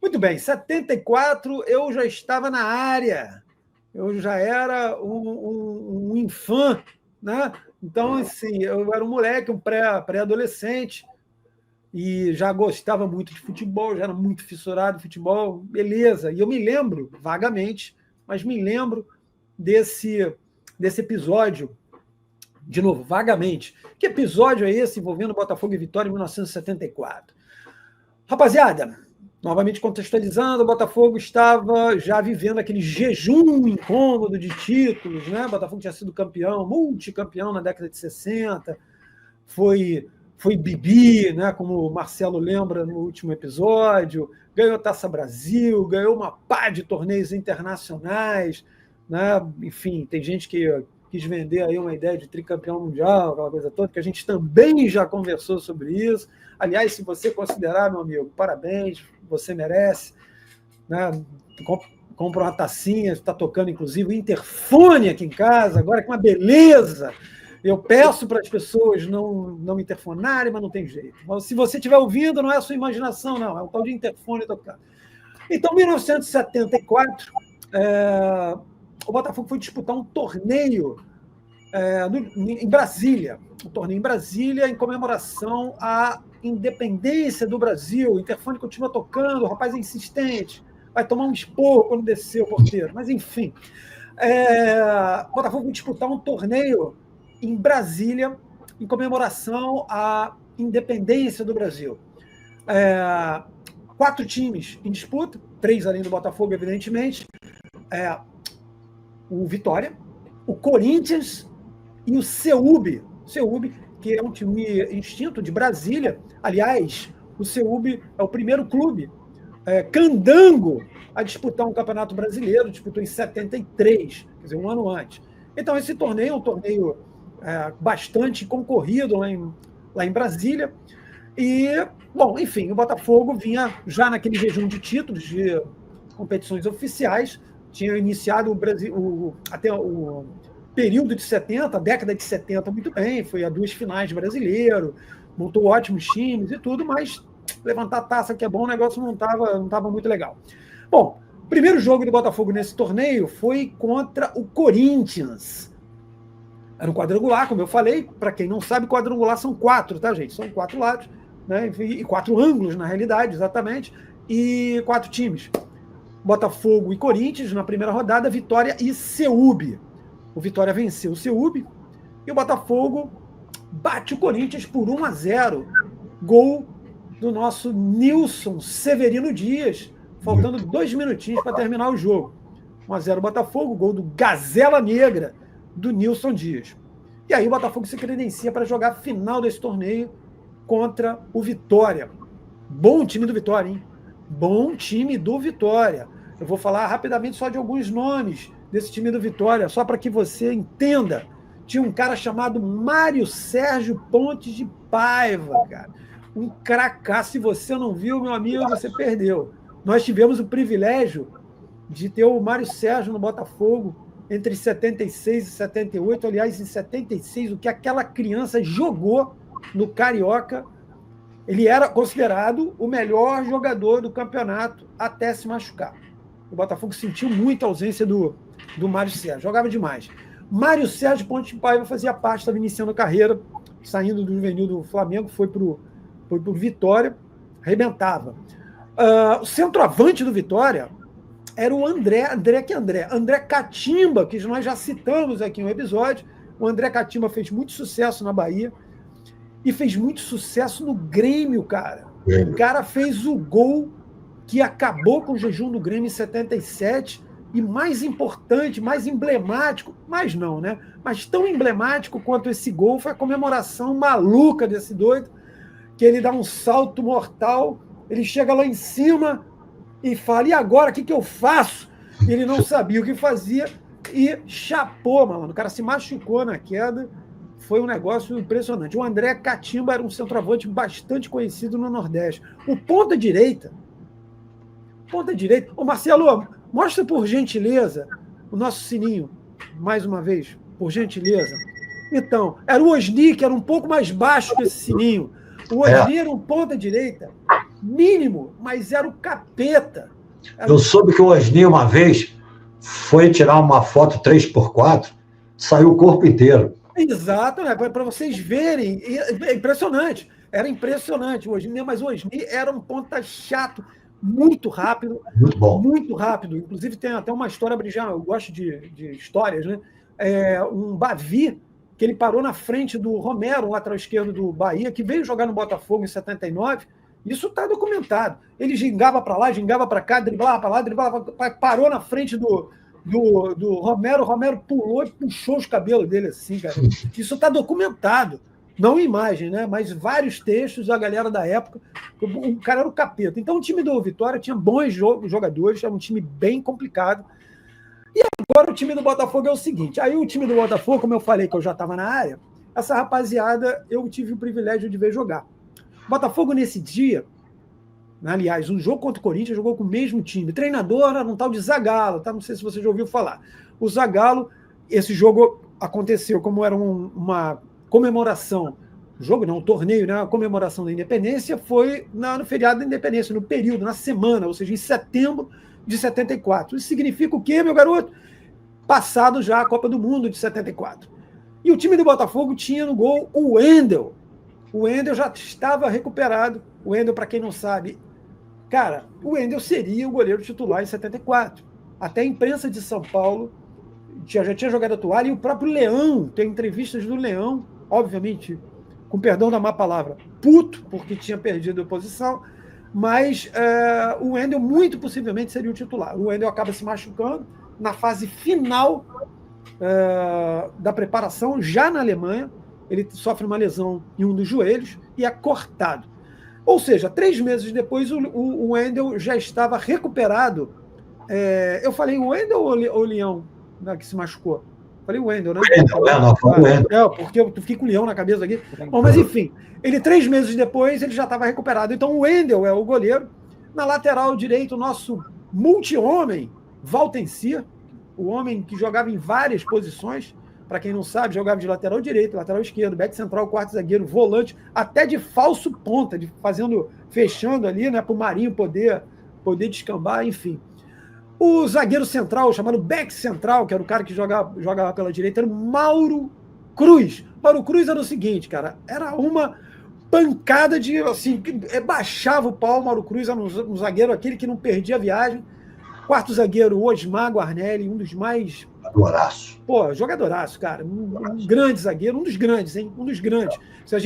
Muito bem, 74 eu já estava na área, eu já era um infã, né? Então, assim, eu era um moleque, um pré-adolescente, e já gostava muito de futebol, já era muito fissurado em futebol, beleza. E eu me lembro, vagamente, mas me lembro desse episódio, de novo, vagamente. Que episódio é esse envolvendo Botafogo e Vitória em 1974? Rapaziada, novamente contextualizando, o Botafogo estava já vivendo aquele jejum incômodo de títulos, né? O Botafogo tinha sido campeão, multicampeão na década de 60, foi Bibi, né? Como o Marcelo lembra no último episódio, ganhou Taça Brasil, ganhou uma pá de torneios internacionais, né? Enfim, tem gente que quis vender aí uma ideia de tricampeão mundial, aquela coisa toda, que a gente também já conversou sobre isso. Aliás, se você considerar, meu amigo, parabéns, você merece. Né? Compra uma tacinha, está tocando, inclusive, o interfone aqui em casa, agora que uma beleza. Eu peço para as pessoas não interfonarem, mas não tem jeito. Mas se você estiver ouvindo, não é a sua imaginação, não, é um tal de interfone tocando. Então, 1974, o Botafogo foi disputar um torneio em Brasília, um torneio em Brasília em comemoração à independência do Brasil. O interfone continua tocando, o rapaz é insistente, vai tomar um esporro quando descer o porteiro, mas enfim. O Botafogo vai disputar um torneio em Brasília em comemoração à independência do Brasil. 4 times em disputa, 3 além do Botafogo, evidentemente. O Vitória, o Corinthians e o CEUB, que é um time extinto de Brasília. Aliás, o CEUB é o primeiro clube candango a disputar um campeonato brasileiro, disputou em 73, quer dizer, um ano antes. Então, esse torneio é um torneio bastante concorrido lá em Brasília. E, bom, enfim, o Botafogo vinha já naquele jejum de títulos, de competições oficiais, tinha iniciado até o período de 70, a década de 70 muito bem, foi a 2 finais de brasileiro, montou ótimos times e tudo, mas levantar taça que é bom, o negócio não estava muito legal. Bom, o primeiro jogo do Botafogo nesse torneio foi contra o Corinthians. Era um quadrangular, como eu falei. Para quem não sabe, quadrangular são 4, tá, gente? São 4 lados, né? E 4 ângulos, na realidade, exatamente, e 4 times. Botafogo e Corinthians na primeira rodada, Vitória e CEUB. O Vitória venceu o CEUB e o Botafogo bate o Corinthians por 1-0. Gol do nosso Nilson Severino Dias, faltando 2 minutinhos para terminar o jogo. 1-0 Botafogo, gol do Gazela Negra, do Nilson Dias. E aí o Botafogo se credencia para jogar a final desse torneio contra o Vitória. Bom time do Vitória, hein? Bom time do Vitória. Eu vou falar rapidamente só de alguns nomes desse time do Vitória, só para que você entenda. Tinha um cara chamado Mário Sérgio Pontes de Paiva, cara. Um cracaço. Se você não viu, meu amigo, você perdeu. Nós tivemos o privilégio de ter o Mário Sérgio no Botafogo entre 76 e 78. Aliás, em 76, o que aquela criança jogou no Carioca, ele era considerado o melhor jogador do campeonato até se machucar. O Botafogo sentiu muito a ausência do Mário Sérgio, jogava demais. Mário Sérgio Pontes de Paiva fazia parte, estava iniciando a carreira, saindo do juvenil do Flamengo, foi para o Vitória, arrebentava. O centroavante do Vitória era o André Catimba, que nós já citamos aqui em um episódio. O André Catimba fez muito sucesso na Bahia e fez muito sucesso no Grêmio, cara. O cara fez o gol que acabou com o jejum do Grêmio em 77, e mais importante, mais emblemático, mas não, né? Mas tão emblemático quanto esse gol foi a comemoração maluca desse doido, que ele dá um salto mortal, ele chega lá em cima e fala, e agora, o que eu faço? E ele não sabia o que fazia e chapou, mano. O cara se machucou na queda, foi um negócio impressionante. O André Catimba era um centroavante bastante conhecido no Nordeste. O ponta-direita. Ô, Marcelo, mostra por gentileza o nosso sininho, mais uma vez, por gentileza. Então, era o Osni, que era um pouco mais baixo que esse sininho. O Osni era um ponta-direita mínimo, mas era o capeta. Eu soube que o Osni, uma vez, foi tirar uma foto 3x4, saiu o corpo inteiro. Exato, né? Para vocês verem, é impressionante. Era impressionante o Osni, mas o Osni era um ponta chato, muito rápido. Muito bom. Muito rápido. Inclusive, tem até uma história, eu gosto de histórias, né? Um Bavi, que ele parou na frente do Romero, lateral esquerdo do Bahia, que veio jogar no Botafogo em 79. Isso está documentado. Ele gingava para lá, gingava para cá, driblava para lá, driblava pra... parou na frente do Romero. O Romero pulou e puxou os cabelos dele assim, cara. Isso está documentado. Não imagem, né? Mas vários textos da galera da época. O cara era o capeta. Então, o time do Vitória tinha bons jogadores, era um time bem complicado. E agora o time do Botafogo é o seguinte. Aí o time do Botafogo, como eu falei que eu já estava na área, essa rapaziada eu tive o privilégio de ver jogar. O Botafogo, nesse dia, aliás, um jogo contra o Corinthians, jogou com o mesmo time. O treinador era um tal de Zagallo, tá? Não sei se você já ouviu falar. O Zagallo, esse jogo aconteceu como era uma comemoração, jogo não, um torneio, né? A comemoração da independência foi no feriado da independência, no período, na semana, ou seja, em setembro de 74. Isso significa o quê, meu garoto? Passado já a Copa do Mundo de 74. E o time do Botafogo tinha no gol o Wendel. O Wendel já estava recuperado. O Wendel, para quem não sabe, cara, o Wendel seria o goleiro titular em 74. Até a imprensa de São Paulo já tinha jogado a toalha, e o próprio Leão, tem entrevistas do Leão, obviamente, com perdão da má palavra, puto, porque tinha perdido a posição, mas o Wendel muito possivelmente seria o titular. O Wendel acaba se machucando na fase final da preparação, já na Alemanha. Ele sofre uma lesão em um dos joelhos e é cortado. Ou seja, 3 meses depois, o Wendel já estava recuperado. Eu falei o Wendel ou o Leão, né, que se machucou? Falei o Wendel, né? Porque eu fiquei com o Leão na cabeça aqui. Bom, mas enfim, 3 meses depois, ele já estava recuperado. Então, o Wendel é o goleiro. Na lateral direito, o nosso multi-homem, Valtencia, o homem que jogava em várias posições. Para quem não sabe, jogava de lateral direito, lateral esquerdo, back central, quarto zagueiro, volante, até de falso ponta, fechando ali, né, para o Marinho poder descambar, enfim. O zagueiro central, chamado back central, que era o cara que jogava pela direita, era o Mauro Cruz. Mauro Cruz era o seguinte, cara, era uma pancada de, assim, baixava o pau. Mauro Cruz era um zagueiro, aquele que não perdia a viagem. Quarto zagueiro, Osmar Guarnelli, um dos mais... Jogadoraço. Pô, jogadoraço, cara. Um grande zagueiro, um dos grandes, hein? Um dos grandes.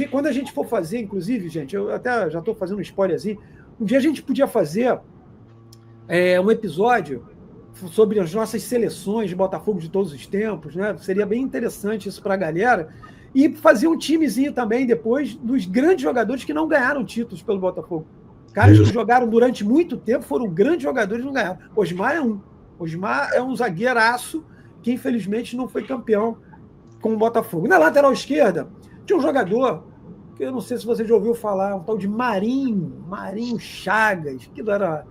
Quando a gente for fazer, inclusive, gente, eu até já estou fazendo um spoilerzinho, um dia a gente podia fazer um episódio sobre as nossas seleções de Botafogo de todos os tempos, né? Seria bem interessante isso para a galera. E fazer um timezinho também depois dos grandes jogadores que não ganharam títulos pelo Botafogo. Caras que jogaram durante muito tempo, foram grandes jogadores e não ganharam. Osmar é um. Osmar é um zagueiraço que, infelizmente, não foi campeão com o Botafogo. Na lateral esquerda, tinha um jogador que eu não sei se você já ouviu falar, um tal de Marinho Chagas, que era...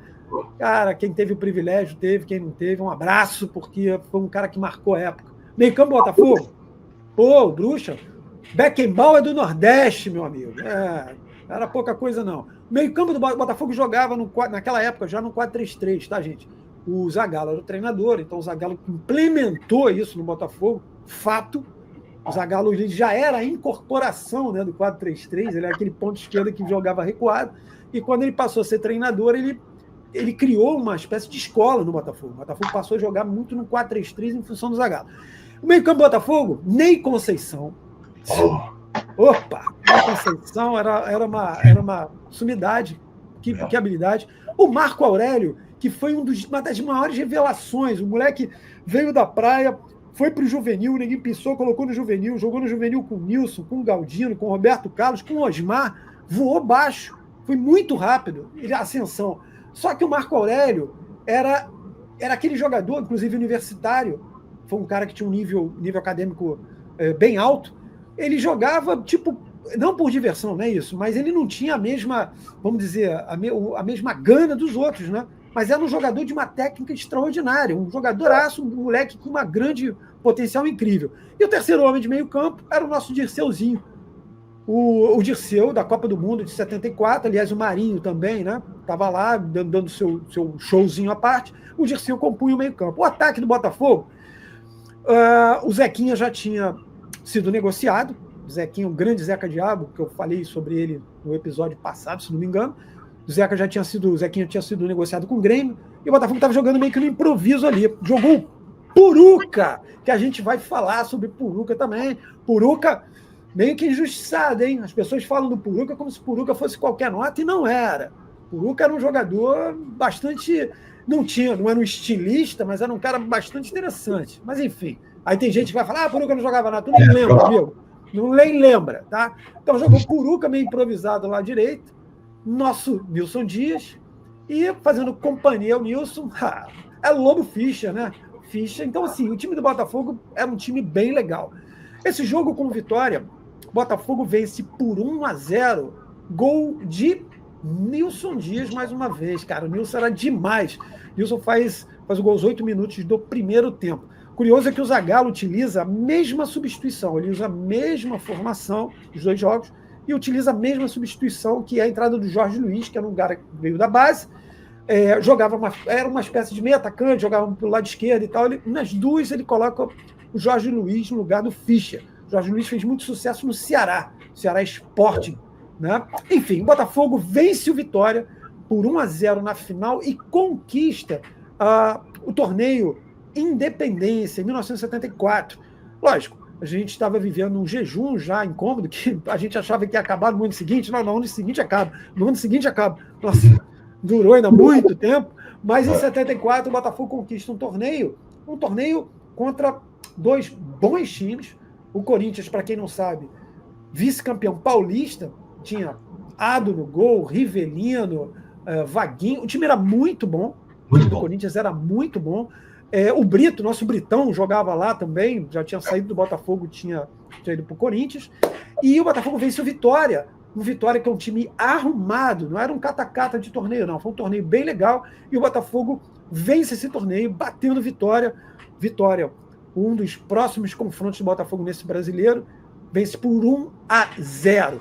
Cara, quem teve o privilégio teve, quem não teve, um abraço, porque foi um cara que marcou a época. Meio campo Botafogo? Pô, bruxa. Beckenbauer é do Nordeste, meu amigo. Era pouca coisa, não. O meio campo do Botafogo jogava, naquela época, já no 4-3-3, tá, gente? O Zagallo era o treinador, então o Zagallo implementou isso no Botafogo, fato. O Zagallo já era a incorporação, né, do 4-3-3, ele era aquele ponto esquerdo que jogava recuado, e quando ele passou a ser treinador, ele criou uma espécie de escola no Botafogo. O Botafogo passou a jogar muito no 4-3-3 em função do Zagallo. O meio campo do Botafogo, Ney Conceição. Opa! Ney Conceição era uma sumidade, que habilidade. O Marco Aurélio, que foi uma das maiores revelações. O moleque veio da praia, foi para o juvenil, ninguém pensou, colocou no juvenil, jogou no juvenil com o Nilson, com o Galdino, com o Roberto Carlos, com o Osmar, voou baixo, foi muito rápido, a ascensão. Só que o Marco Aurélio era aquele jogador, inclusive universitário, foi um cara que tinha um nível acadêmico bem alto. Ele jogava, tipo, não por diversão, não é isso, mas ele não tinha a mesma, vamos dizer, a mesma gana dos outros, né? Mas era um jogador de uma técnica extraordinária, um jogadoraço, um moleque com uma grande potencial incrível. E o terceiro homem de meio campo era o nosso Dirceuzinho. O Dirceu, da Copa do Mundo de 74, aliás, o Marinho também, né? Estava lá dando seu showzinho à parte. O Dirceu compunha o meio-campo. O ataque do Botafogo, o Zequinha já tinha sido negociado. O Zequinha, o grande Zeca Diabo, que eu falei sobre ele no episódio passado, se não me engano. O Zequinha tinha sido negociado com o Grêmio. E o Botafogo estava jogando meio que no improviso ali. Jogou o Puruca, que a gente vai falar sobre Puruca também. Puruca meio que injustiçado, hein? As pessoas falam do Puruca como se Puruca fosse qualquer nota, e não era. Puruca era um jogador bastante... Não era um estilista, mas era um cara bastante interessante. Mas, enfim. Aí tem gente que vai falar, Puruca não jogava nada. Tu nem lembra, amigo. Não nem lembra, tá? Então jogou Puruca meio improvisado lá direito. Nosso Nilson Dias. E fazendo companhia ao Nilson, é Lobo Fischer, né? Fischer. Então, assim, o time do Botafogo era um time bem legal. Esse jogo com vitória, Botafogo vence por 1-0, gol de Nilson Dias mais uma vez, cara. O Nilson era demais. Nilson faz o gol aos 8 minutos do primeiro tempo. Curioso é que o Zagallo utiliza a mesma substituição, ele usa a mesma formação dos dois jogos e utiliza a mesma substituição que é a entrada do Jorge Luiz, que era um cara que veio da base, era uma espécie de meio atacante, jogava pelo lado esquerdo e tal. Nas duas ele coloca o Jorge Luiz no lugar do Fischer. O Jorge Luiz fez muito sucesso no Ceará Sporting, né? Enfim, o Botafogo vence o Vitória por 1-0 na final e conquista o torneio Independência, em 1974. Lógico, a gente estava vivendo um jejum já incômodo, que a gente achava que ia acabar no ano seguinte. Não, no ano seguinte acaba. No ano seguinte acaba. Nossa, durou ainda muito tempo. Mas em 74 o Botafogo conquista um torneio contra dois bons times. O Corinthians, para quem não sabe, vice-campeão paulista, tinha Ado no gol, Rivelino, Vaguinho. O time era muito bom. O time do Corinthians era muito bom. O Brito, nosso Britão, jogava lá também, já tinha saído do Botafogo, tinha ido para o Corinthians. E o Botafogo vence o Vitória. Um Vitória que é um time arrumado, não era um cata-cata de torneio, não. Foi um torneio bem legal. E o Botafogo vence esse torneio, batendo Vitória. Vitória, um dos próximos confrontos do Botafogo nesse brasileiro, vence por 1-0.